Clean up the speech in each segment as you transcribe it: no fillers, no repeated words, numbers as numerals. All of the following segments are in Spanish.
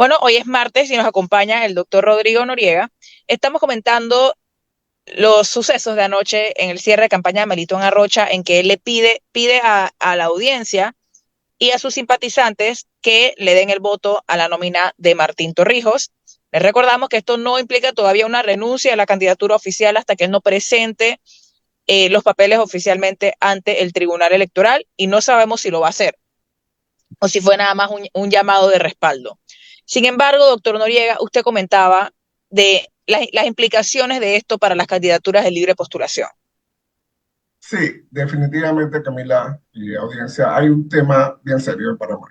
Bueno, hoy es martes y nos acompaña el doctor Rodrigo Noriega. Estamos comentando los sucesos de anoche en el cierre de campaña de Melitón Arrocha, en que él le pide a la audiencia y a sus simpatizantes que le den el voto a la nómina de Martín Torrijos. Les recordamos que esto no implica todavía una renuncia a la candidatura oficial hasta que él no presente los papeles oficialmente ante el Tribunal Electoral, y no sabemos si lo va a hacer o si fue nada más un llamado de respaldo. Sin embargo, doctor Noriega, usted comentaba de las implicaciones de esto para las candidaturas de libre postulación. Sí, definitivamente, Camila y audiencia, hay un tema bien serio en Panamá.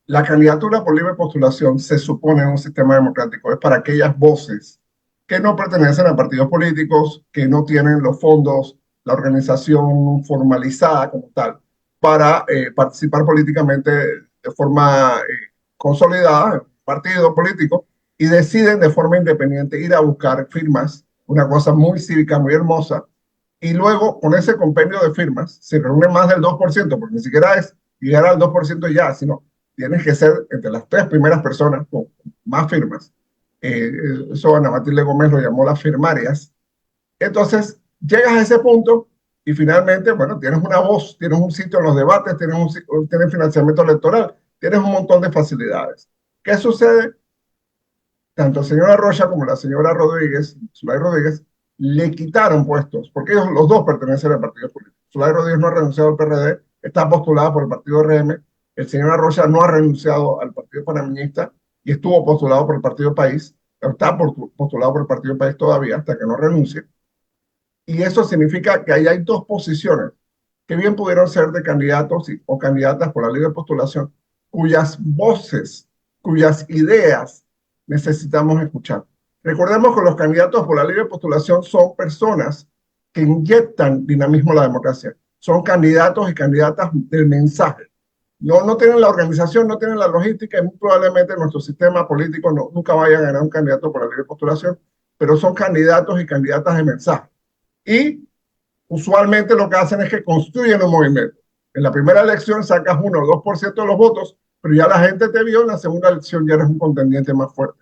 La candidatura por libre postulación se supone en un sistema democrático es para aquellas voces que no pertenecen a partidos políticos, que no tienen los fondos, la organización formalizada como tal, para participar políticamente de forma consolidada en un partido político y deciden de forma independiente ir a buscar firmas, una cosa muy cívica, muy hermosa, y luego con ese compendio de firmas se reúne más del 2%, porque ni siquiera es llegar al 2% ya, sino tienes que ser entre las tres primeras personas con más firmas. Eso Ana Matilde Gómez lo llamó las firmarias. Entonces, llegas a ese punto y finalmente, bueno, tienes una voz, tienes un sitio en los debates, tienes financiamiento electoral, tienes un montón de facilidades. ¿Qué sucede? Tanto la señora Rocha como la señora Rodríguez, Zulay Rodríguez, le quitaron puestos, porque ellos los dos pertenecen al partido político. Zulay Rodríguez no ha renunciado al PRD, está postulada por el partido RM. El señor Arrocha no ha renunciado al partido panameñista y estuvo postulado por el partido País, está postulado por el partido País todavía hasta que no renuncie. Y eso significa que ahí hay dos posiciones que bien pudieron ser de candidatos o candidatas por la libre postulación, cuyas voces, cuyas ideas necesitamos escuchar. Recordemos que los candidatos por la libre postulación son personas que inyectan dinamismo a la democracia. Son candidatos y candidatas del mensaje. No tienen la organización, no tienen la logística y muy probablemente nuestro sistema político nunca vaya a ganar un candidato por la libre postulación, pero son candidatos y candidatas de mensaje. Y usualmente lo que hacen es que construyen un movimiento. En la primera elección sacas 1 o 2% de los votos, pero ya la gente te vio, en la segunda elección ya eres un contendiente más fuerte.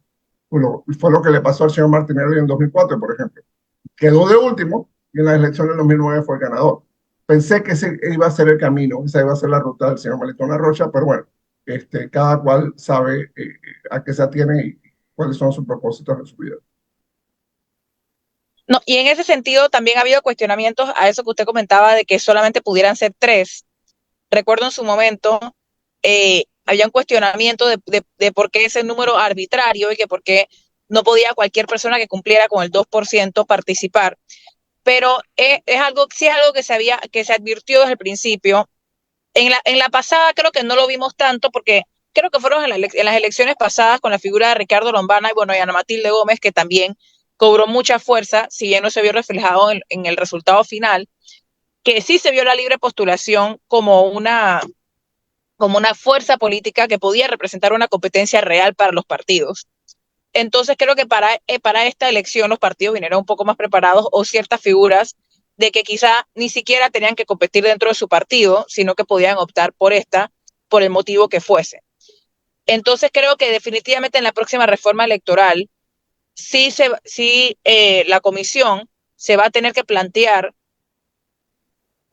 Fue lo que le pasó al señor Martinelli en 2004, por ejemplo. Quedó de último y en las elecciones de 2009 fue el ganador. Pensé que ese iba a ser el camino, esa iba a ser la ruta del señor Melitón Arrocha, pero bueno, cada cual sabe a qué se atiene y cuáles son sus propósitos en su vida. No, y en ese sentido también ha habido cuestionamientos a eso que usted comentaba de que solamente pudieran ser tres. Recuerdo en su momento, había un cuestionamiento de por qué ese número arbitrario y que por qué no podía cualquier persona que cumpliera con el 2% participar. Pero sí es algo que se advirtió desde el principio. En la pasada creo que no lo vimos tanto porque creo que fueron en las elecciones pasadas con la figura de Ricardo Lombana y bueno, y Ana Matilde Gómez, que también cobró mucha fuerza, si bien no se vio reflejado en el resultado final, que sí se vio la libre postulación como una fuerza política que podía representar una competencia real para los partidos. Entonces creo que para esta elección los partidos vinieron un poco más preparados, o ciertas figuras de que quizá ni siquiera tenían que competir dentro de su partido, sino que podían optar por esta, por el motivo que fuese. Entonces creo que definitivamente en la próxima reforma electoral la comisión se va a tener que plantear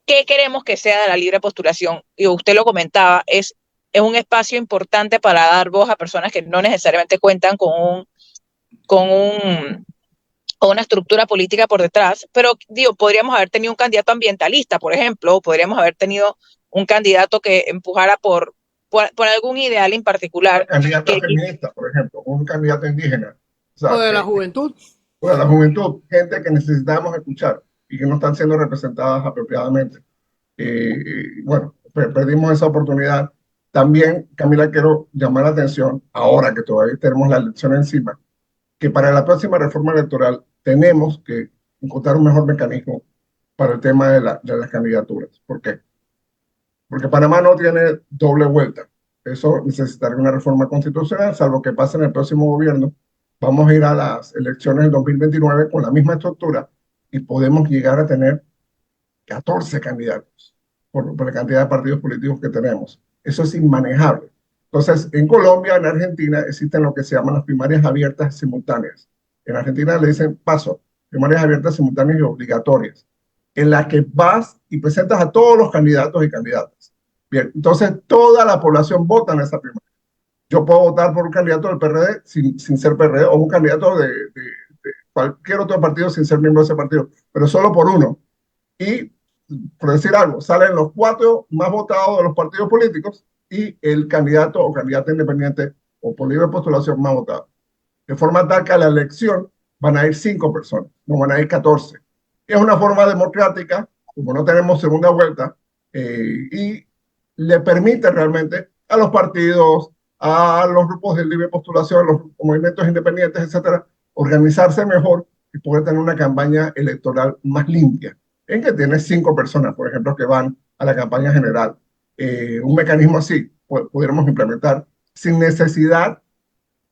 qué queremos que sea de la libre postulación. Y usted lo comentaba, es un espacio importante para dar voz a personas que no necesariamente cuentan con un o una estructura política por detrás, pero digo, podríamos haber tenido un candidato ambientalista, por ejemplo, o podríamos haber tenido un candidato que empujara por algún ideal en Una particular. candidata feminista, por ejemplo, un candidato indígena. O O sea, de la juventud. bueno, la juventud, gente que necesitamos escuchar y que no están siendo representadas apropiadamente. Bueno, perdimos esa oportunidad. También, Camila, quiero llamar la atención, ahora que todavía tenemos la elección encima, que para la próxima reforma electoral tenemos que encontrar un mejor mecanismo para el tema de las candidaturas. ¿Por qué? Porque Panamá no tiene doble vuelta. Eso necesitaría una reforma constitucional, salvo que pase en el próximo gobierno. Vamos a ir a las elecciones del 2029 con la misma estructura y podemos llegar a tener 14 candidatos por la cantidad de partidos políticos que tenemos. Eso es inmanejable. Entonces, en Colombia, en Argentina, existen lo que se llaman las primarias abiertas simultáneas. En Argentina le dicen paso, primarias abiertas simultáneas y obligatorias, en la que vas y presentas a todos los candidatos y candidatas. Bien, entonces toda la población vota en esa primaria. Yo puedo votar por un candidato del PRD sin ser PRD o un candidato de cualquier otro partido sin ser miembro de ese partido, pero solo por uno. Y, por decir algo, salen los cuatro más votados de los partidos políticos y el candidato o candidata independiente o por libre postulación más votado. De forma tal que a la elección van a ir 5 personas, no van a ir 14. Es una forma democrática, como no tenemos segunda vuelta, y le permite realmente a los partidos, a los grupos de libre postulación, los movimientos independientes, etcétera, organizarse mejor y poder tener una campaña electoral más limpia, en que tienes 5 personas, por ejemplo, que van a la campaña general. Un mecanismo así pudiéramos implementar sin necesidad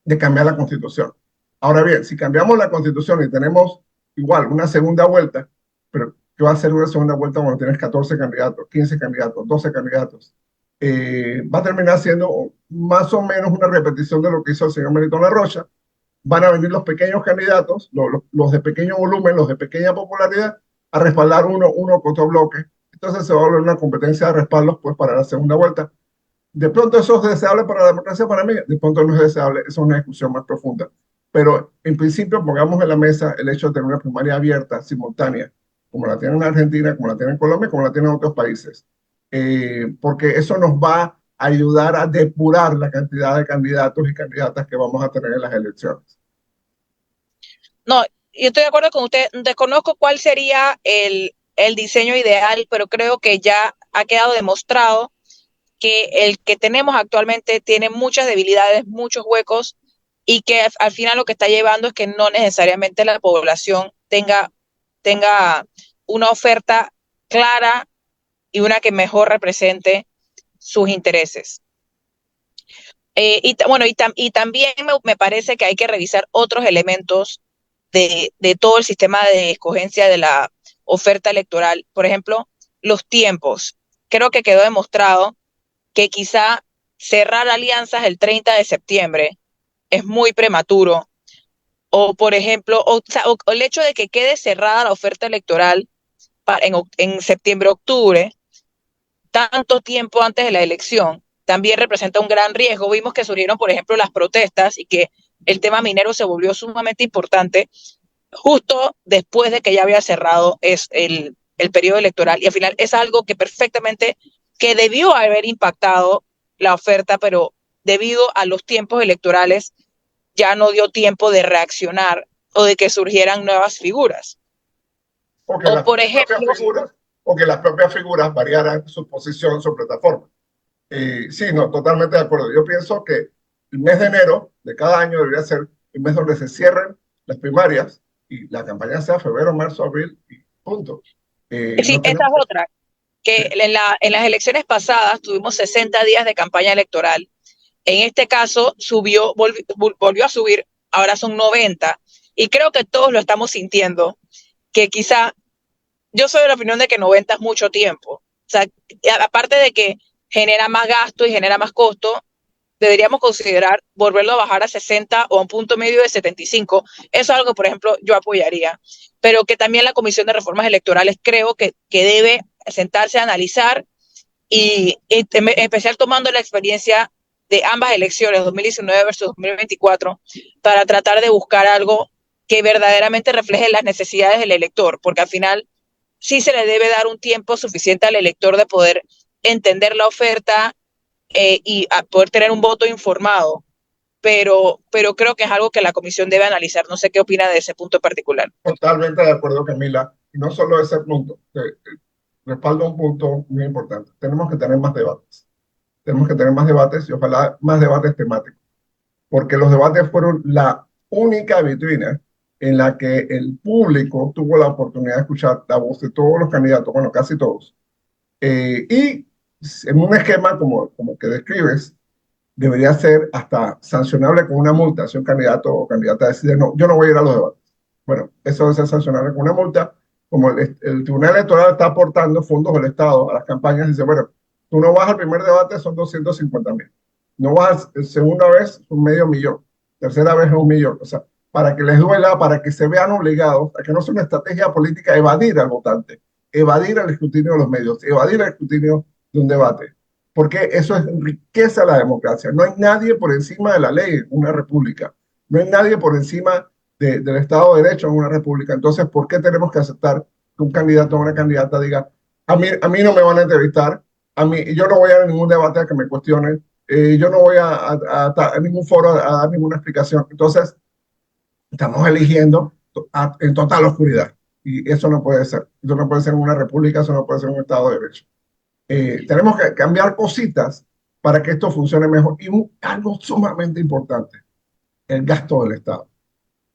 de cambiar la constitución. Ahora bien, si cambiamos la constitución y tenemos igual una segunda vuelta, pero ¿qué va a ser una segunda vuelta cuando tienes 14 candidatos, 15 candidatos, 12 candidatos? Va a terminar siendo más o menos una repetición de lo que hizo el señor Melitón La Rocha. Van a venir los pequeños candidatos, los de pequeño volumen, los de pequeña popularidad, a respaldar uno con otro bloque. Entonces se va a volver una competencia de respaldos pues, para la segunda vuelta. De pronto eso es deseable para la democracia, para mí, de pronto no es deseable, eso es una discusión más profunda. Pero en principio pongamos en la mesa el hecho de tener una primaria abierta, simultánea, como la tienen en Argentina, como la tienen en Colombia, como la tienen en otros países. Porque eso nos va a ayudar a depurar la cantidad de candidatos y candidatas que vamos a tener en las elecciones. No, yo estoy de acuerdo con usted. Desconozco cuál sería el diseño ideal, pero creo que ya ha quedado demostrado que el que tenemos actualmente tiene muchas debilidades, muchos huecos, y que al final lo que está llevando es que no necesariamente la población tenga una oferta clara y una que mejor represente sus intereses. Bueno, y también me parece que hay que revisar otros elementos de todo el sistema de escogencia de la oferta electoral. Por ejemplo, los tiempos. Creo que quedó demostrado que quizá cerrar alianzas el 30 de septiembre es muy prematuro. O, por ejemplo, o el hecho de que quede cerrada la oferta electoral en septiembre, octubre, tanto tiempo antes de la elección, también representa un gran riesgo. Vimos que surgieron, por ejemplo, las protestas y que el tema minero se volvió sumamente importante justo después de que ya había cerrado el periodo electoral. Y al final es algo que perfectamente, que debió haber impactado la oferta, pero debido a los tiempos electorales ya no dio tiempo de reaccionar o de que surgieran nuevas figuras. O que O las por ejemplo, figuras, o que las propias figuras variaran su posición, su plataforma. Sí, no, totalmente de acuerdo. Yo pienso que el mes de enero de cada año debería ser el mes donde se cierren las primarias y la campaña sea febrero, marzo, abril y punto. sí, No esta tenemos es otra, que en las elecciones pasadas tuvimos 60 días de campaña electoral. En este caso volvió a subir, ahora son 90. Y creo que todos lo estamos sintiendo, que quizá yo soy de la opinión de que 90 es mucho tiempo. O sea, aparte de que genera más gasto y genera más costo, deberíamos considerar volverlo a bajar a 60 o a un punto medio de 75. Eso es algo, por ejemplo, yo apoyaría. Pero que también la Comisión de Reformas Electorales creo que debe sentarse a analizar y en especial tomando la experiencia de ambas elecciones, 2019 versus 2024, para tratar de buscar algo que verdaderamente refleje las necesidades del elector, porque al final sí se le debe dar un tiempo suficiente al elector de poder entender la oferta y a poder tener un voto informado, pero creo que es algo que la comisión debe analizar. No sé qué opina de ese punto en particular. totalmente de acuerdo, Camila. Y no solo ese punto, respaldo un punto muy importante. Tenemos que tener más debates. Tenemos que tener más debates y ojalá más debates temáticos, porque los debates fueron la única vitrina en la que el público tuvo la oportunidad de escuchar la voz de todos los candidatos, bueno, casi todos. Y en un esquema como que describes, debería ser hasta sancionable con una multa si un candidato o candidata decide, no, yo no voy a ir a los debates. Bueno, eso debe ser sancionable con una multa. Como el Tribunal Electoral está aportando fondos del Estado a las campañas, dice, bueno, tú no vas al primer debate, son 250.000. No va, segunda vez, 500.000, tercera vez es 1 millón. O sea, para que les duela, para que se vean obligados a que no sea una estrategia política evadir al votante, evadir el escrutinio de los medios, evadir el escrutinio de un debate, porque eso enriquece a la democracia. No hay nadie por encima de la ley en una república, no hay nadie por encima del Estado de Derecho en una república. Entonces, ¿por qué tenemos que aceptar que un candidato o una candidata diga, a mí no me van a entrevistar, yo no voy a ningún debate a que me cuestionen, yo no voy a ningún foro a dar ninguna explicación? Entonces, estamos eligiendo en total oscuridad. Y eso no puede ser. Eso no puede ser en una república, eso no puede ser en un Estado de Derecho. Tenemos que cambiar cositas para que esto funcione mejor. Y algo sumamente importante, el gasto del Estado.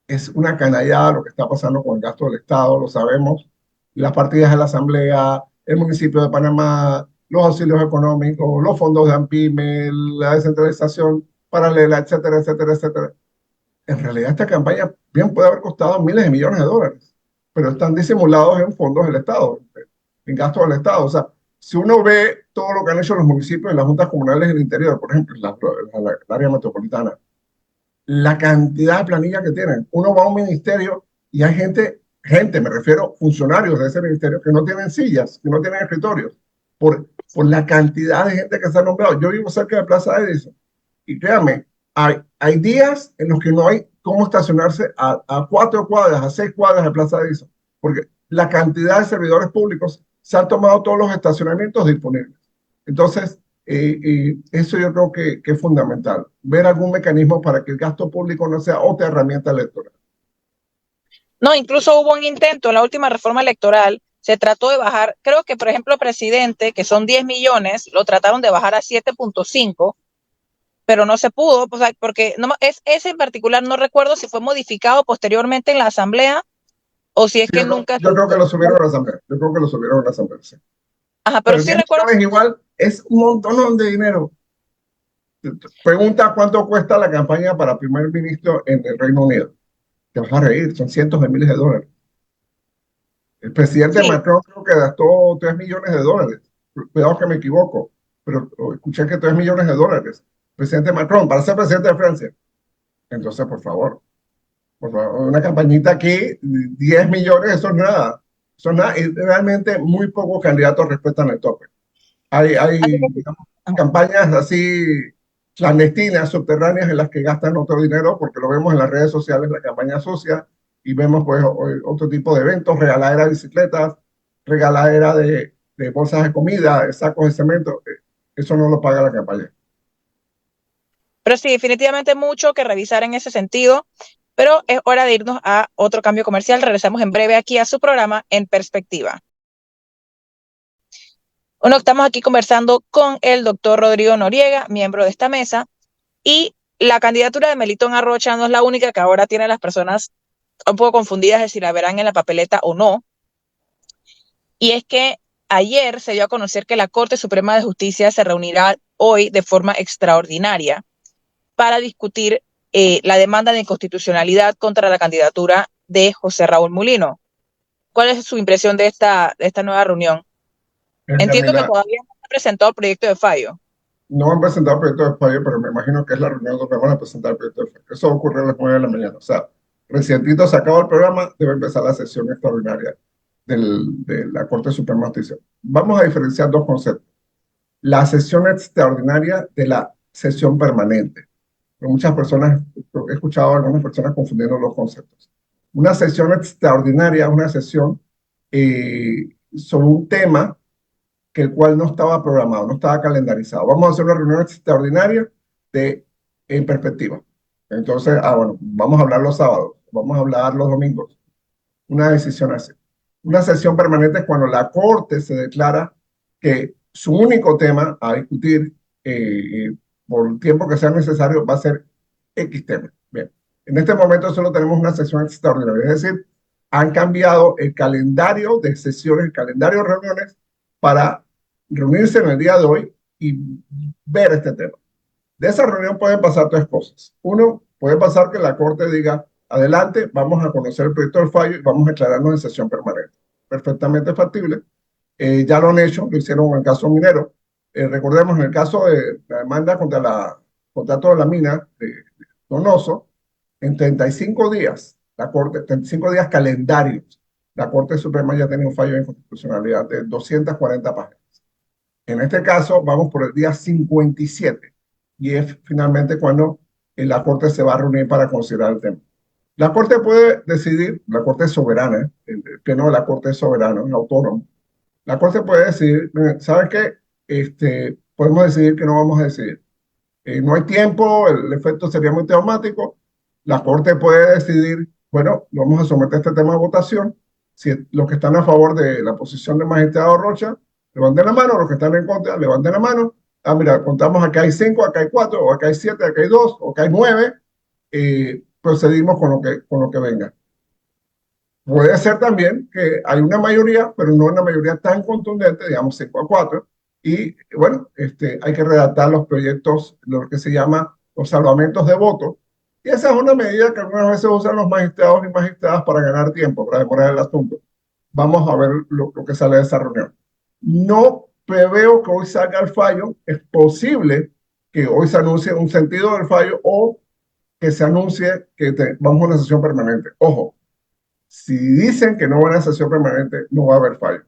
Es una canallada lo que está pasando con el gasto del Estado, lo sabemos. Las partidas de la Asamblea, el municipio de Panamá, los auxilios económicos, los fondos de AMPIME, la descentralización paralela, etcétera, etcétera, etcétera. En realidad esta campaña bien puede haber costado miles de millones de dólares, pero están disimulados en fondos del Estado, en gastos del Estado. O sea, si uno ve todo lo que han hecho los municipios y las juntas comunales en el interior, por ejemplo, en el área metropolitana, la cantidad de planilla que tienen. Uno va a un ministerio y hay gente, me refiero funcionarios de ese ministerio, que no tienen sillas, que no tienen escritorios, por la cantidad de gente que se ha nombrado. Yo vivo cerca de Plaza Edison y créanme, hay días en los que no hay cómo estacionarse a 4 cuadras, a 6 cuadras de Plaza Edison, porque la cantidad de servidores públicos se han tomado todos los estacionamientos disponibles. Entonces, eso yo creo que es fundamental, ver algún mecanismo para que el gasto público no sea otra herramienta electoral. No, incluso hubo un intento en la última reforma electoral, se trató de bajar, creo que por ejemplo presidente, que son 10 millones, lo trataron de bajar a 7.5, pero no se pudo, o sea, porque no, ese en particular no recuerdo si fue modificado posteriormente en la asamblea o si es Sí, que nunca... yo creo que lo subieron a la Asamblea, yo creo que lo subieron a la Asamblea, sí. Ajá, pero Pero sí 10 recuerdo... millones igual es un montón de dinero. Pregunta cuánto cuesta la campaña para primer ministro en el Reino Unido. Te vas a reír, son cientos de miles de dólares. El presidente Sí, Macron creo que gastó 3 millones de dólares. Cuidado que me equivoco, pero escuché que 3 millones de dólares. Presidente Macron, para ser presidente de Francia. Entonces, por favor, una campañita aquí, 10 millones, eso es nada. Eso es nada. Y realmente muy pocos candidatos respetan el tope. Hay digamos, campañas así clandestinas, subterráneas, en las que gastan otro dinero, porque lo vemos en las redes sociales, la campaña sucia, y vemos pues otro tipo de eventos, regaladera de bicicletas, regaladera de bolsas de comida, de sacos de cemento. Eso no lo paga la campaña. pero sí, definitivamente mucho que revisar en ese sentido, pero es hora de irnos a otro cambio comercial. Regresamos en breve aquí a su programa En Perspectiva. Bueno, estamos aquí conversando con el doctor Rodrigo Noriega, miembro de esta mesa, y la candidatura de Melitón Arrocha no es la única que ahora tiene a las personas un poco confundidas de si la verán en la papeleta o no. Y es que ayer se dio a conocer que la Corte Suprema de Justicia se reunirá hoy de forma extraordinaria para discutir la demanda de inconstitucionalidad contra la candidatura de José Raúl Mulino. ¿Cuál es su impresión de esta nueva reunión? Entiendo que Camila, todavía no se ha presentado el proyecto de fallo. no han presentado el proyecto de fallo, pero me imagino que es la reunión donde van a presentar el proyecto de fallo. Eso ocurre a las 9 de la mañana. O sea, recientito se acaba el programa, debe empezar la sesión extraordinaria de la Corte Suprema de Justicia. Vamos a diferenciar dos conceptos. La sesión extraordinaria de la sesión permanente. Muchas personas, he escuchado a algunas personas confundiendo los conceptos. Una sesión extraordinaria es una sesión sobre un tema que el cual no estaba programado, no estaba calendarizado. Vamos a hacer una reunión extraordinaria en perspectiva. Entonces, bueno, vamos a hablar los sábados, vamos a hablar los domingos. Una decisión así. Una sesión permanente es cuando la Corte se declara que su único tema a discutir por el tiempo que sea necesario va a ser X tema. Bien, en este momento solo tenemos una sesión extraordinaria, es decir, han cambiado el calendario de sesiones, el calendario de reuniones para reunirse en el día de hoy y ver este tema. De esa reunión pueden pasar tres cosas. Uno, puede pasar que la Corte diga, adelante, vamos a conocer el proyecto del fallo y vamos a aclararnos en sesión permanente. Perfectamente factible. Ya lo han hecho, lo hicieron en el caso minero. Recordemos, en el caso de la demanda contra contrato de la mina de Donoso, en 35 días, la Corte, 35 días calendarios, la Corte Suprema ya tenía un fallo de inconstitucionalidad de 240 páginas. En este caso, vamos por el día 57 y es finalmente cuando la Corte se va a reunir para considerar el tema. La Corte puede decidir, la Corte es soberana, el pleno de la Corte es soberano, es autónomo. La Corte puede decidir, ¿saben qué? Podemos decidir que no vamos a decidir. No hay tiempo, el efecto sería muy traumático. La Corte puede decidir, bueno, vamos a someter este tema a votación. Si los que están a favor de la posición del magistrado Rocha, levanten la mano, los que están en contra, levanten la mano. Ah, mira, contamos acá hay 5, acá hay 4, o acá hay 7, acá hay 2, o acá hay 9. Procedimos con lo que venga. Puede ser también que hay una mayoría, pero no una mayoría tan contundente, digamos 5-4, y bueno, hay que redactar los proyectos, lo que se llama los salvamentos de voto, y esa es una medida que algunas veces usan los magistrados y magistradas para ganar tiempo, para demorar el asunto. Vamos a ver lo que sale de esa reunión. No preveo que hoy salga el fallo, es posible que hoy se anuncie un sentido del fallo o que se anuncie que vamos a una sesión permanente. Ojo, si dicen que no va a una sesión permanente, no va a haber fallo.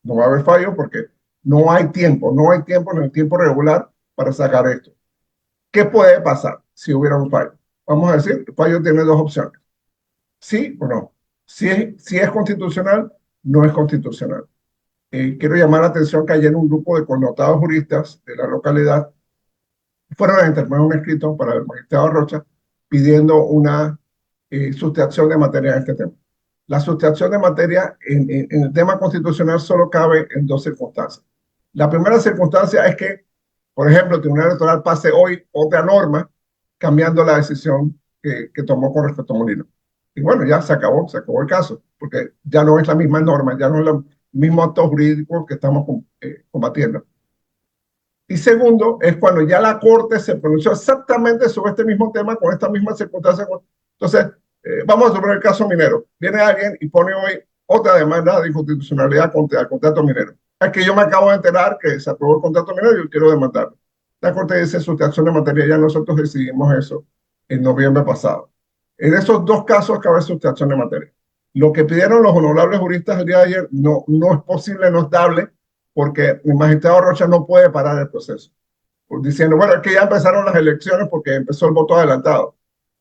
No va a haber fallo porque no hay tiempo, no hay tiempo en el tiempo regular para sacar esto. ¿Qué puede pasar si hubiera un fallo? Vamos a decir, el fallo tiene dos opciones. Sí o no. Si es constitucional, no es constitucional. Quiero llamar la atención que ayer un grupo de connotados juristas de la localidad fueron a interponer un escrito para el magistrado Rocha pidiendo una sustracción de materia en este tema. La sustracción de materia en el tema constitucional solo cabe en dos circunstancias. La primera circunstancia es que, por ejemplo, el Tribunal Electoral pase hoy otra norma cambiando la decisión que tomó con respecto a Molino. Y bueno, ya se acabó el caso, porque ya no es la misma norma, ya no es el mismo acto jurídico que estamos combatiendo. Y segundo, es cuando ya la Corte se pronunció exactamente sobre este mismo tema, con esta misma circunstancia. Entonces, vamos a suponer el caso minero. Viene alguien y pone hoy otra demanda de inconstitucionalidad contra el contrato minero. Es que yo me acabo de enterar que se aprobó el contrato minero y yo quiero demandarlo. La Corte dice sustracción de materia, ya nosotros decidimos eso en noviembre pasado. En esos dos casos cabe sustracción de materia. Lo que pidieron los honorables juristas el día de ayer no es posible, no es dable, porque el magistrado Rocha no puede parar el proceso. Diciendo, bueno, es que ya empezaron las elecciones porque empezó el voto adelantado.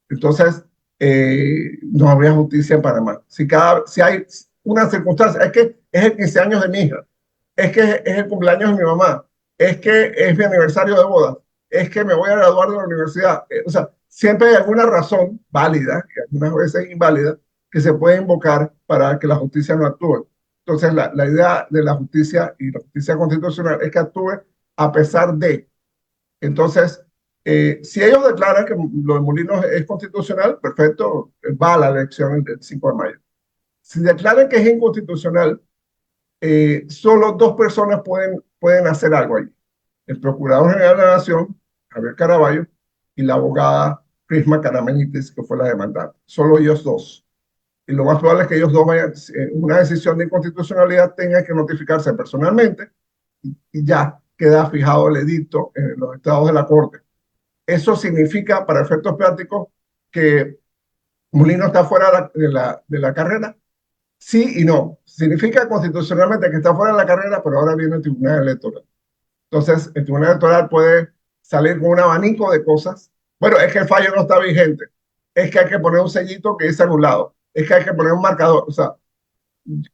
Entonces, no habría justicia en Panamá. Si hay una circunstancia, es que es el 15 años de mi hija, es que es el cumpleaños de mi mamá, es que es mi aniversario de boda, es que me voy a graduar de la universidad. O sea, siempre hay alguna razón válida, y algunas veces inválida, que se puede invocar para que la justicia no actúe. Entonces, la idea de la justicia y la justicia constitucional es que actúe a pesar de. Entonces, si ellos declaran que lo de Molinos es constitucional, perfecto, va a la elección del 5 de mayo. Si declaran que es inconstitucional, solo dos personas pueden hacer algo ahí. El Procurador General de la Nación, Javier Caraballo, y la abogada Prisma Caramenitis, que fue la demandante. Solo ellos dos. Y lo más probable es que ellos dos vayan, una decisión de inconstitucionalidad tenga que notificarse personalmente y ya queda fijado el edicto en los estados de la Corte. Eso significa, para efectos prácticos, que Molino está fuera de la carrera. Sí y no. Significa constitucionalmente que está fuera de la carrera, pero ahora viene el Tribunal Electoral. Entonces, el Tribunal Electoral puede salir con un abanico de cosas. Bueno, es que el fallo no está vigente. Es que hay que poner un sellito que dice anulado. Es que hay que poner un marcador. O sea,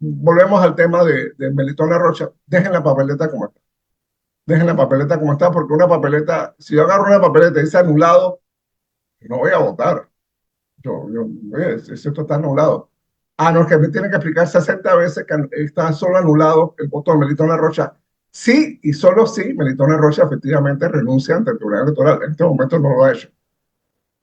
volvemos al tema de Melitón Rocha. Dejen la papeleta como está. Dejen la papeleta como está, porque una papeleta, si yo agarro una papeleta y dice anulado, no voy a votar. Oye, esto está anulado. Ah, no, es que me tienen que explicar 60 veces que está solo anulado el voto de Melitón Rocha. Sí, y solo sí, Melitón Rocha efectivamente renuncia ante el Tribunal Electoral. En este momento no lo ha hecho.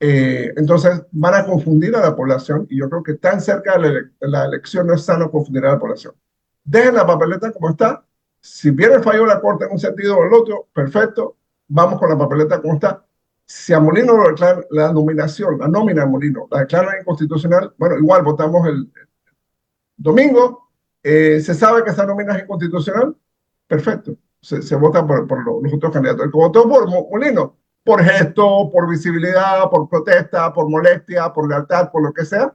Entonces van a confundir a la población y yo creo que tan cerca de la elección no es sano confundir a la población. Dejen la papeleta como está. Si viene el fallo de la Corte en un sentido o el otro, perfecto, vamos con la papeleta como está. Si a Molino lo declaran, la nominación, la nómina de Molino, la declaran inconstitucional, bueno, igual votamos el domingo, se sabe que esa nómina es inconstitucional, perfecto, se vota por los otros candidatos. El que votó por Molino, por gesto, por visibilidad, por protesta, por molestia, por lealtad, por lo que sea,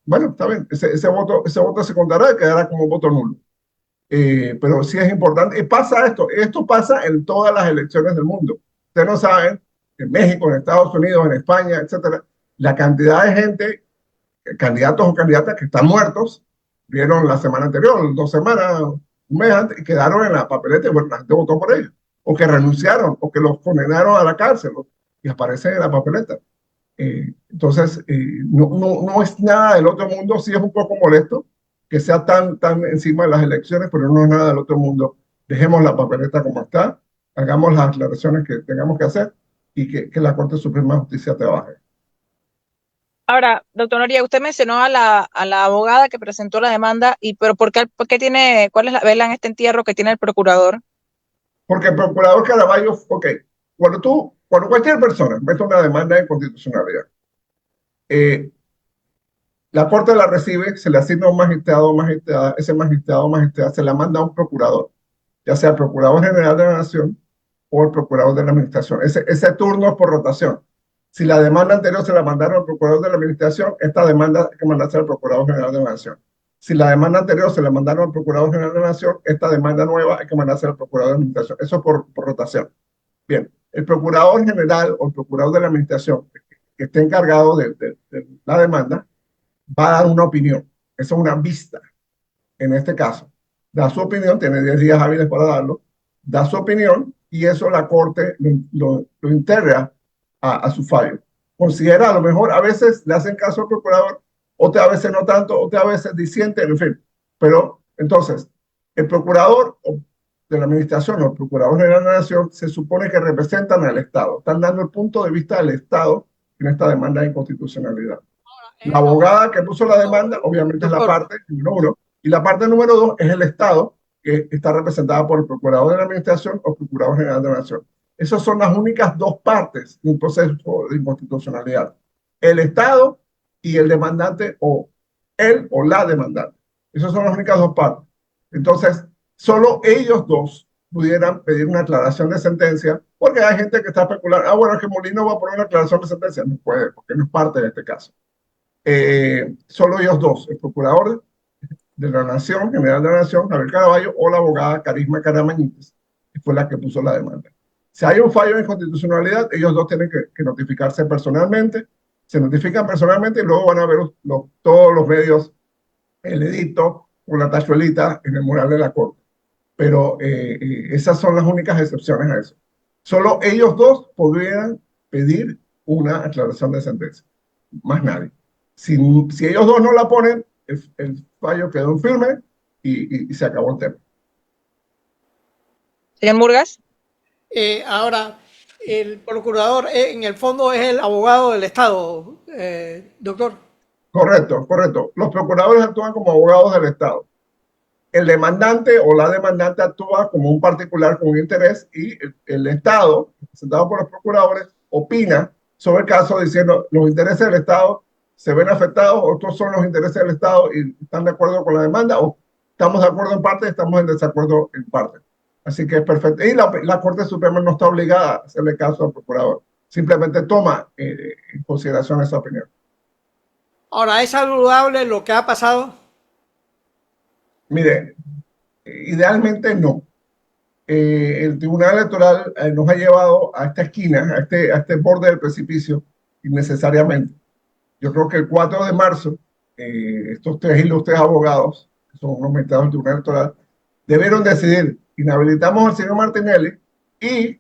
bueno, está bien, ese voto se contará y quedará como voto nulo. Pero sí es importante. Y pasa esto pasa en todas las elecciones del mundo. Ustedes no saben, en México, en Estados Unidos, en España, etcétera, la cantidad de gente, candidatos o candidatas que están muertos, vieron la semana anterior, 2 semanas, un mes antes, y quedaron en la papeleta y bueno, la gente votó por ellos. O que renunciaron, o que los condenaron a la cárcel, y aparecen en la papeleta. Entonces, no es nada del otro mundo, sí es un poco molesto que sea tan encima de las elecciones, pero no es nada del otro mundo. Dejemos la papeleta como está, hagamos las aclaraciones que tengamos que hacer y que la Corte Suprema de Justicia trabaje. Ahora, doctor Noriega, usted mencionó a la abogada que presentó la demanda, pero por qué tiene, cuál es la vela en este entierro que tiene el procurador? Porque el procurador Caraballo, ok, cuando cualquier persona mete una demanda de inconstitucionalidad, eh, la Corte la recibe, se le asigna un magistrado o magistrada, ese magistrado o magistrada se la manda a un procurador, ya sea el Procurador General de la Nación o el Procurador de la Administración. Ese turno es por rotación. Si la demanda anterior se la mandaron al Procurador de la Administración, esta demanda hay que mandarse al Procurador General de la Nación. Si la demanda anterior se la mandaron al Procurador General de la Nación, esta demanda nueva hay que mandarse al Procurador de la Administración. Eso por rotación. Bien, el Procurador General o el Procurador de la Administración que esté encargado de la demanda va a dar una opinión. Eso es una vista en este caso. Da su opinión, tiene 10 días hábiles para darlo, da su opinión y eso la Corte lo integra a su fallo. Considera a lo mejor, a veces le hacen caso al procurador, otras veces no tanto, otras veces disiente, en fin. Pero entonces, el procurador de la administración o el procurador general de la nación se supone que representan al Estado, están dando el punto de vista del Estado en esta demanda de inconstitucionalidad. La abogada que puso la demanda, obviamente, es la Doctor, parte número uno, y la parte número dos es el Estado, que está representada por el Procurador de la Administración o Procurador General de la Nación. Esas son las únicas dos partes de un proceso de inconstitucionalidad. El Estado y el demandante o él o la demandante. Esas son las únicas dos partes. Entonces, solo ellos dos pudieran pedir una aclaración de sentencia, porque hay gente que está especulando, bueno, es que Molino va a poner una aclaración de sentencia. No puede, porque no es parte de este caso. Solo ellos dos, el procurador de la Nación, general de la Nación, Javier Caraballo, o la abogada Carisma Caramañites, que fue la que puso la demanda. Si hay un fallo de inconstitucionalidad, ellos dos tienen que notificarse personalmente, se notifican personalmente y luego van a ver todos los medios, el edicto o la tachuelita en el mural de la Corte. Pero esas son las únicas excepciones a eso. Solo ellos dos podrían pedir una aclaración de sentencia, más nadie. Si ellos dos no la ponen, el fallo quedó en firme y se acabó el tema. señor Murgas. Ahora, el procurador en el fondo es el abogado del Estado, doctor. Correcto. Los procuradores actúan como abogados del Estado. El demandante o la demandante actúa como un particular con un interés y el Estado, representado por los procuradores, opina sobre el caso diciendo los intereses del Estado se ven afectados o estos son los intereses del Estado y están de acuerdo con la demanda o estamos de acuerdo en parte y estamos en desacuerdo en parte. Así que es perfecto. Y la Corte Suprema no está obligada a hacerle caso al procurador. Simplemente toma en consideración esa opinión. Ahora, ¿es saludable lo que ha pasado? Mire, idealmente no. El Tribunal Electoral nos ha llevado a esta esquina, a este borde del precipicio, innecesariamente. Yo creo que el 4 de marzo, estos tres ilustres abogados, que son los magistrados del Tribunal Electoral, debieron decidir, inhabilitamos al señor Martinelli y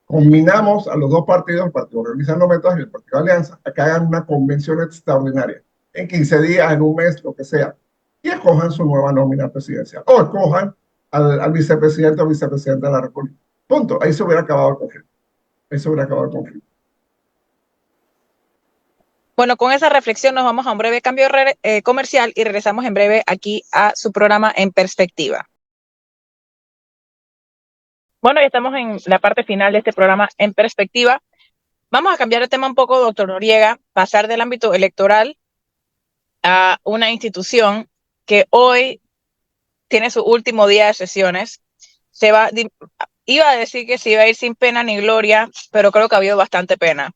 combinamos a los dos partidos, el Partido Organizando Metas y el Partido Alianza, a que hagan una convención extraordinaria, en 15 días, en un mes, lo que sea, y escojan su nueva nómina presidencial, o escojan al vicepresidente o vicepresidente de la República. Punto. Ahí se hubiera acabado el conflicto. Ahí se hubiera acabado el conflicto. Bueno, con esa reflexión nos vamos a un breve cambio comercial y regresamos en breve aquí a su programa En Perspectiva. Bueno, ya estamos en la parte final de este programa En Perspectiva. Vamos a cambiar de tema un poco, doctor Noriega, pasar del ámbito electoral a una institución que hoy tiene su último día de sesiones. Iba a decir que se iba a ir sin pena ni gloria, pero creo que ha habido bastante pena.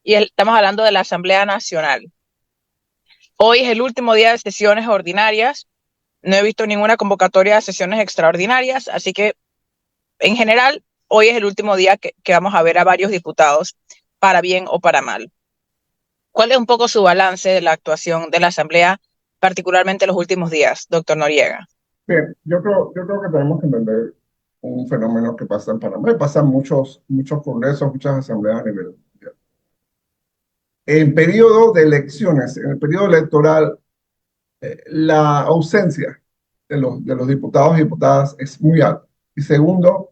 Y estamos hablando de la Asamblea Nacional. Hoy es el último día de sesiones ordinarias. No he visto ninguna convocatoria de sesiones extraordinarias, así que en general, hoy es el último día que vamos a ver a varios diputados, para bien o para mal. ¿Cuál es un poco su balance de la actuación de la Asamblea, particularmente en los últimos días, doctor Noriega? Bien, yo creo que tenemos que entender un fenómeno que pasa en Panamá y pasa en muchos congresos, muchas asambleas a nivel mundial. En periodo de elecciones, en el periodo electoral, la ausencia de los diputados y diputadas es muy alta. Y segundo,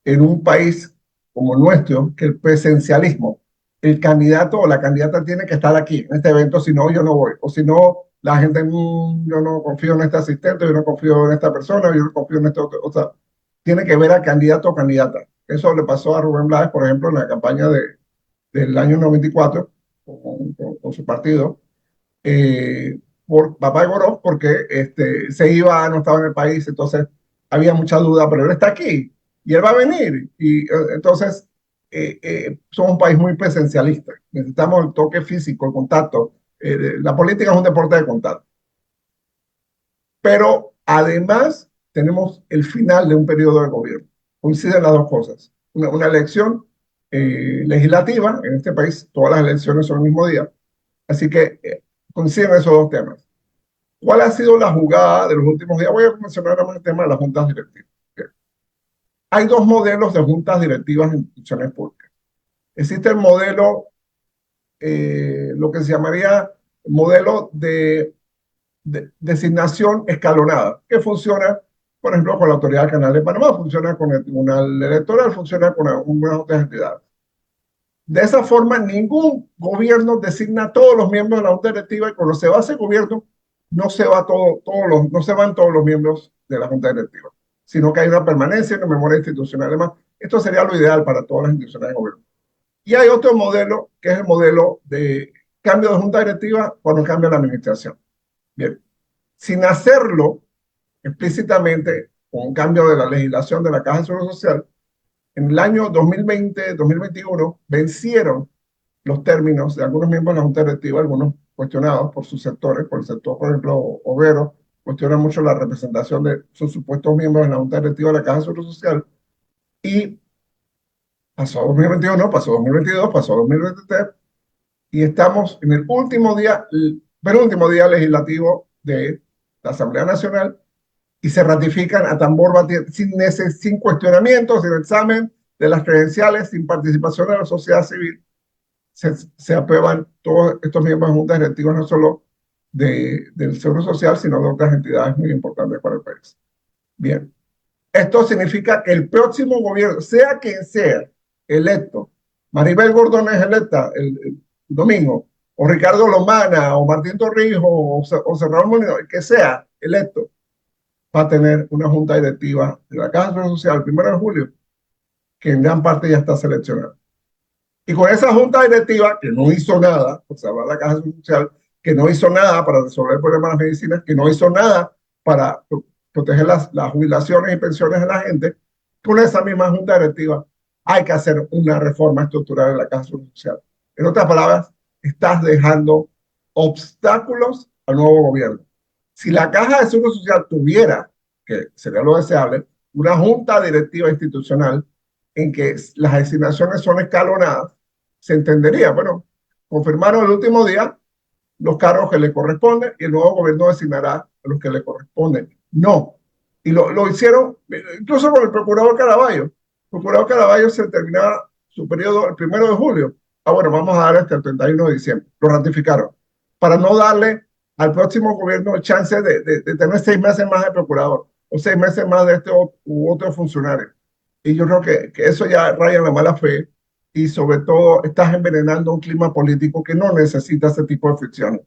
en un país como el nuestro, que el presencialismo, el candidato o la candidata tiene que estar aquí en este evento, si no, yo no voy. O si no, la gente, yo no confío en este asistente, yo no confío en esta persona, yo no confío en este otro. O sea, tiene que ver al candidato o candidata. Eso le pasó a Rubén Blades, por ejemplo, en la campaña del año 94, con su partido, por Papá de Goró, porque se iba, no estaba en el país, entonces había mucha duda, pero él está aquí y él va a venir. Y entonces somos un país muy presencialista. Necesitamos el toque físico, el contacto. La política es un deporte de contacto. Pero además tenemos el final de un periodo de gobierno. Coinciden las dos cosas. Una elección legislativa, en este país todas las elecciones son el mismo día, así que coinciden esos dos temas. ¿Cuál ha sido la jugada de los últimos días? Voy a mencionar ahora el tema de las juntas directivas. Hay dos modelos de juntas directivas en instituciones públicas. Existe el modelo, lo que se llamaría modelo de designación escalonada, que funciona, por ejemplo, con la Autoridad del Canal de Panamá, funciona con el Tribunal Electoral, funciona con algunas otras entidades. De esa forma, ningún gobierno designa a todos los miembros de la Junta Directiva y cuando se va a ese gobierno, no se van todos los miembros de la Junta Directiva, sino que hay una permanencia y una memoria institucional. Además, esto sería lo ideal para todas las instituciones de gobierno. Y hay otro modelo, que es el modelo de cambio de Junta Directiva cuando cambia la administración. Bien, sin hacerlo explícitamente, con un cambio de la legislación de la Caja de Seguro Social, en el año 2020-2021 vencieron los términos de algunos miembros de la Junta Directiva, algunos cuestionados por sus sectores, por el sector, por ejemplo, obrero, cuestiona mucho la representación de sus supuestos miembros en la Junta Directiva de la Caja de Seguro Social, y pasó 2021, pasó 2022, pasó 2023, y estamos en el último día, el penúltimo día legislativo de la Asamblea Nacional, y se ratifican a tambor batiente, sin cuestionamiento, sin examen de las credenciales, sin participación de la sociedad civil. Se aprueban todos estos miembros de juntas directivas, no solo del Seguro Social, sino de otras entidades muy importantes para el país. Bien, esto significa que el próximo gobierno, sea quien sea electo, Maribel Gordón es electa el domingo, o Ricardo Lomana, o Martín Torrijos, o Serrano Molino, el que sea electo, va a tener una junta directiva de la Caja de Seguro Social el 1 de julio, que en gran parte ya está seleccionada. Y con esa junta directiva, que no hizo nada, por salvar la Caja de Seguro Social, que no hizo nada para resolver el problema de las medicinas, que no hizo nada para proteger las jubilaciones y pensiones de la gente, con esa misma junta directiva hay que hacer una reforma estructural en la Caja de Seguro Social. En otras palabras, estás dejando obstáculos al nuevo gobierno. Si la Caja de Seguro Social tuviera, que sería lo deseable, una junta directiva institucional en que las designaciones son escalonadas, se entendería, bueno, confirmaron el último día los cargos que le corresponden y el nuevo gobierno designará a los que le corresponden. No. Y lo hicieron incluso con el procurador Caraballo. El procurador Caraballo se terminaba su periodo el 1 de julio. Bueno, vamos a dar hasta el 31 de diciembre. Lo ratificaron. Para no darle al próximo gobierno el chance de tener 6 meses más de procurador o 6 meses más de u otro funcionario. Y yo creo que eso ya raya en la mala fe y sobre todo estás envenenando un clima político que no necesita ese tipo de fricciones.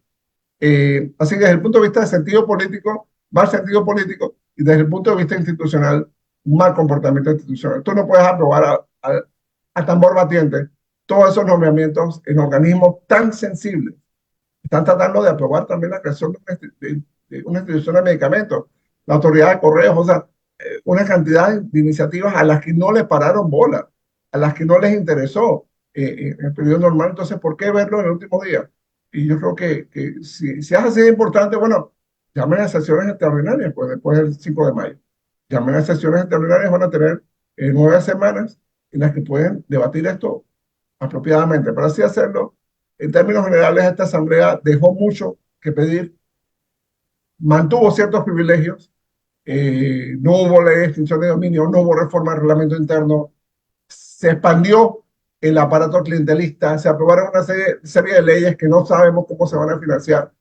Así que desde el punto de vista de sentido político, mal sentido político, y desde el punto de vista institucional, mal comportamiento institucional. Tú no puedes aprobar a tambor batiente todos esos nombramientos en organismos tan sensibles. Están tratando de aprobar también la creación de una institución de medicamentos, la autoridad de correos, o sea, una cantidad de iniciativas a las que no le pararon bola, a las que no les interesó en el periodo normal. Entonces, ¿por qué verlo en el último día? Y yo creo que si es así de importante, bueno, llamen a sesiones extraordinarias, pues después del 5 de mayo. Llamen a sesiones extraordinarias, van a tener 9 semanas en las que pueden debatir esto apropiadamente. Para así hacerlo, en términos generales, esta asamblea dejó mucho que pedir, mantuvo ciertos privilegios, no hubo ley de extinción de dominio, no hubo reforma del reglamento interno, se expandió el aparato clientelista, se aprobaron una serie de leyes que no sabemos cómo se van a financiar.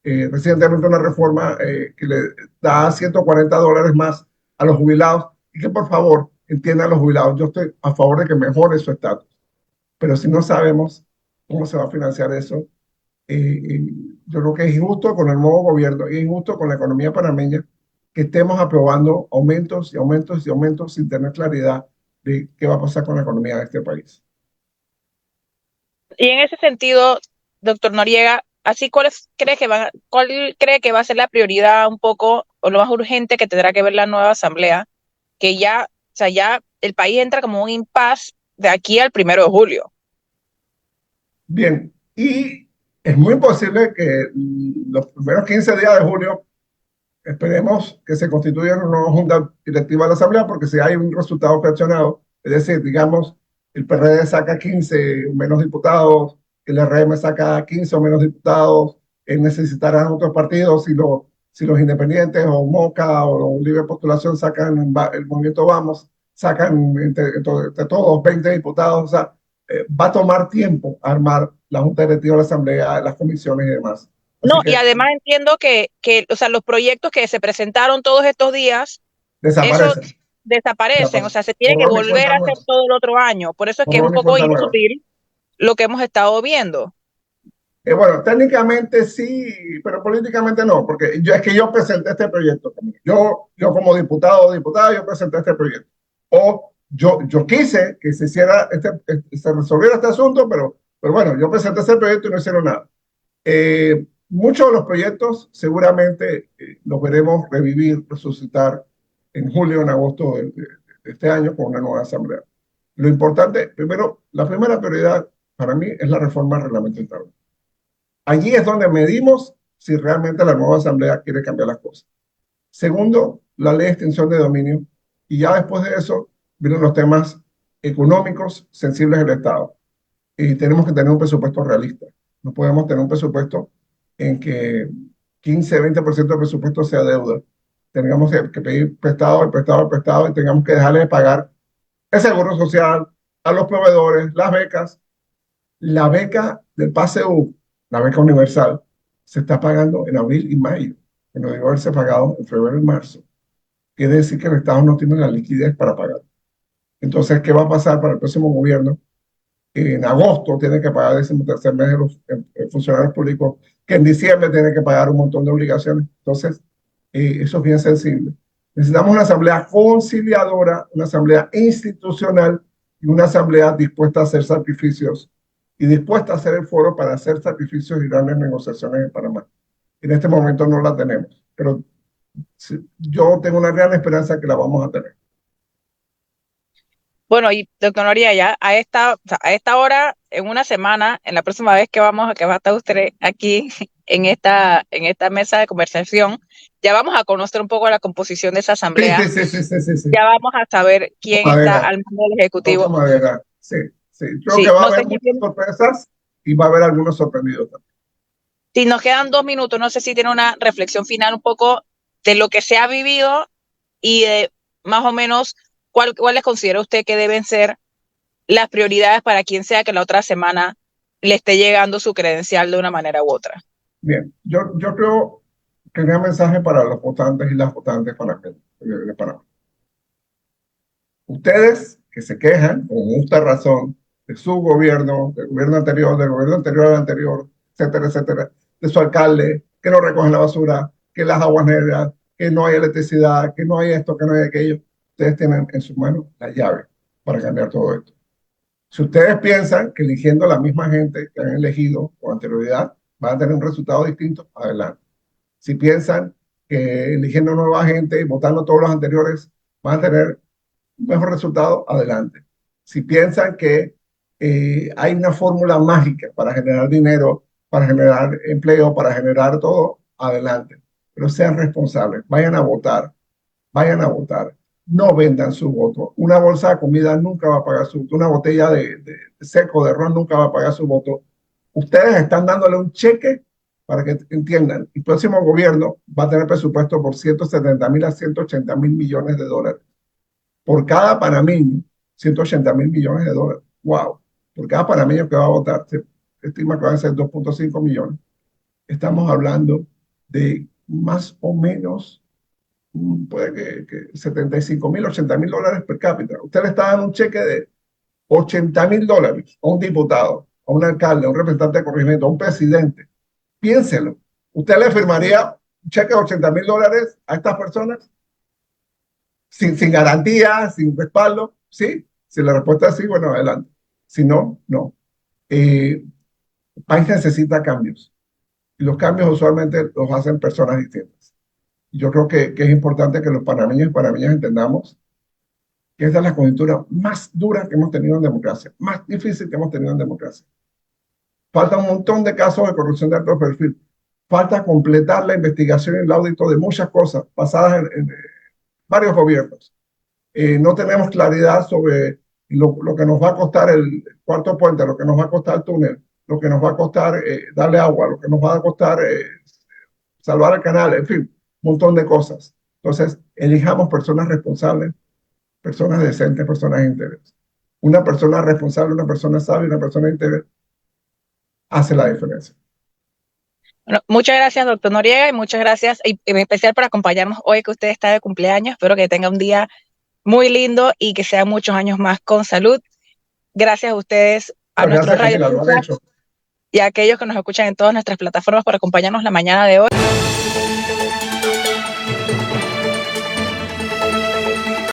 Recientemente una reforma que le da $140 más a los jubilados y que por favor entiendan los jubilados. Yo estoy a favor de que mejore su estatus, pero si no sabemos cómo se va a financiar eso, yo creo que es injusto con el nuevo gobierno y es injusto con la economía panameña que estemos aprobando aumentos y aumentos y aumentos sin tener claridad de qué va a pasar con la economía de este país. Y en ese sentido, doctor Noriega, así cuál cree que va a ser la prioridad un poco o lo más urgente que tendrá que ver la nueva asamblea, que ya, o sea, ya el país entra como un impasse de aquí al 1 de julio? Bien, y es muy posible que los primeros 15 días de julio esperemos que se constituya una nueva junta directiva de la Asamblea, porque si hay un resultado fraccionado, es decir, digamos, el PRD saca 15 o menos diputados, el RM saca 15 o menos diputados, necesitarán otros partidos, si los independientes o Moca o Libre Postulación sacan, el Movimiento Vamos, sacan entre todos 20 diputados, o sea, va a tomar tiempo armar la junta directiva de la Asamblea, las comisiones y demás. No, Así y que además entiendo o sea, los proyectos que se presentaron todos estos días, eso desaparecen. desaparecen, o sea, se tiene que Borrón y volver cuenta a hacer nueva. todo el otro año. Por eso es que es un Borrón y poco cuenta nueva. inútil lo que hemos estado viendo. Bueno, técnicamente sí, pero políticamente no, porque es que yo presenté este proyecto. Yo como diputado o diputada, yo presenté este proyecto. O yo quise que se hiciera, se resolviera este asunto, pero bueno, yo presenté ese proyecto y no hicieron nada. Muchos de los proyectos seguramente los veremos revivir, resucitar en julio, en agosto de este año con una nueva asamblea. Lo importante, primero, la primera prioridad para mí es la reforma del reglamento interno. Allí es donde medimos si realmente la nueva asamblea quiere cambiar las cosas. Segundo, la ley de extinción de dominio. Y ya después de eso vienen los temas económicos sensibles del Estado. Y tenemos que tener un presupuesto realista. No podemos tener un presupuesto en que 15-20% del presupuesto sea deuda. Tengamos que pedir prestado, el prestado y tengamos que dejarle de pagar el seguro social, a los proveedores, las becas. La beca del PASEU, la beca universal, se está pagando en abril y mayo, pero debe haberse pagado en febrero y marzo. Quiere decir que el Estado no tiene la liquidez para pagar. Entonces, ¿qué va a pasar para el próximo gobierno? En agosto tiene que pagar el 13º mes de los funcionarios públicos, que en diciembre tiene que pagar un montón de obligaciones. Entonces, eso es bien sensible. Necesitamos una asamblea conciliadora, una asamblea institucional y una asamblea dispuesta a hacer sacrificios y dispuesta a hacer el foro para hacer sacrificios y grandes negociaciones en Panamá. En este momento no la tenemos, pero yo tengo una gran esperanza que la vamos a tener. Bueno, y doctor Noriega, ya o sea, a esta hora, en una semana, en la próxima vez que va a estar usted aquí en esta mesa de conversación, ya vamos a conocer un poco la composición de esa Sí, asamblea. sí, sí, sí, sí, sí. Ya vamos a saber quién está Madera, al mando del toco Ejecutivo. madera. Sí, sí. Creo que Sí, va a no sé haber muchas sorpresas y va a haber algunos sorprendidos también. si nos quedan 2 minutos, no sé si tiene una reflexión final un poco de lo que se ha vivido y de más o menos cuáles considera usted que deben ser las prioridades para quien sea que la otra semana le esté llegando su credencial de una manera u otra. Bien, yo creo que un mensaje para los votantes y las votantes de Panamá. Ustedes que se quejan con justa razón de su gobierno, del gobierno anterior, del gobierno anterior al anterior, etcétera, etcétera, de su alcalde, que no recogen la basura, que las aguas negras, que no hay electricidad, que no hay esto, que no hay aquello. Ustedes tienen en sus manos la llave para cambiar todo esto. Si ustedes piensan que eligiendo la misma gente que han elegido con anterioridad van a tener un resultado distinto, adelante. Si piensan que eligiendo nueva gente y votando todos los anteriores van a tener un mejor resultado, adelante. Si piensan que hay una fórmula mágica para generar dinero, para generar empleo, para generar todo, adelante. Pero sean responsables, vayan a votar, vayan a votar. No vendan su voto. Una bolsa de comida nunca va a pagar su voto. Una botella de seco, de ron, nunca va a pagar su voto. Ustedes están dándole un cheque para que entiendan. El próximo gobierno va a tener presupuesto por 170.000 a 180.000 millones de dólares. Por cada panameño, 180.000 millones de dólares. ¡Wow! Por cada panameño que va a votar, se estima que van a ser 2.5 millones. Estamos hablando de más o menos puede que 75.000, 80.000 dólares per cápita. Usted le está dando un cheque de 80.000 dólares a un diputado, a un alcalde, a un representante de corregimiento, a un presidente. Piénselo. ¿Usted le firmaría un cheque de 80.000 dólares a estas personas? Sin garantía, sin respaldo, ¿sí? Si la respuesta es sí, bueno, adelante. Si no, no. El país necesita cambios. Y los cambios usualmente los hacen personas distintas. Yo creo que es importante que los panameños y panameñas entendamos que esta es la coyuntura más dura que hemos tenido en democracia, más difícil que hemos tenido en democracia. Falta un montón de casos de corrupción de alto perfil. Falta completar la investigación y el audito de muchas cosas pasadas en varios gobiernos. No tenemos claridad sobre lo que nos va a costar el cuarto puente, lo que nos va a costar el túnel, lo que nos va a costar darle agua, lo que nos va a costar salvar el canal, en fin, un montón de cosas. Entonces, elijamos personas responsables, personas decentes, personas íntegras. Una persona responsable, una persona sabia, una persona íntegra hace la diferencia. Bueno, muchas gracias, doctor Noriega, y muchas gracias, y en especial por acompañarnos hoy que usted está de cumpleaños. Espero que tenga un día muy lindo y que sea muchos años más con salud. Gracias a ustedes, a nuestros radioescuchas y a aquellos que nos escuchan en todas nuestras plataformas por acompañarnos la mañana de hoy.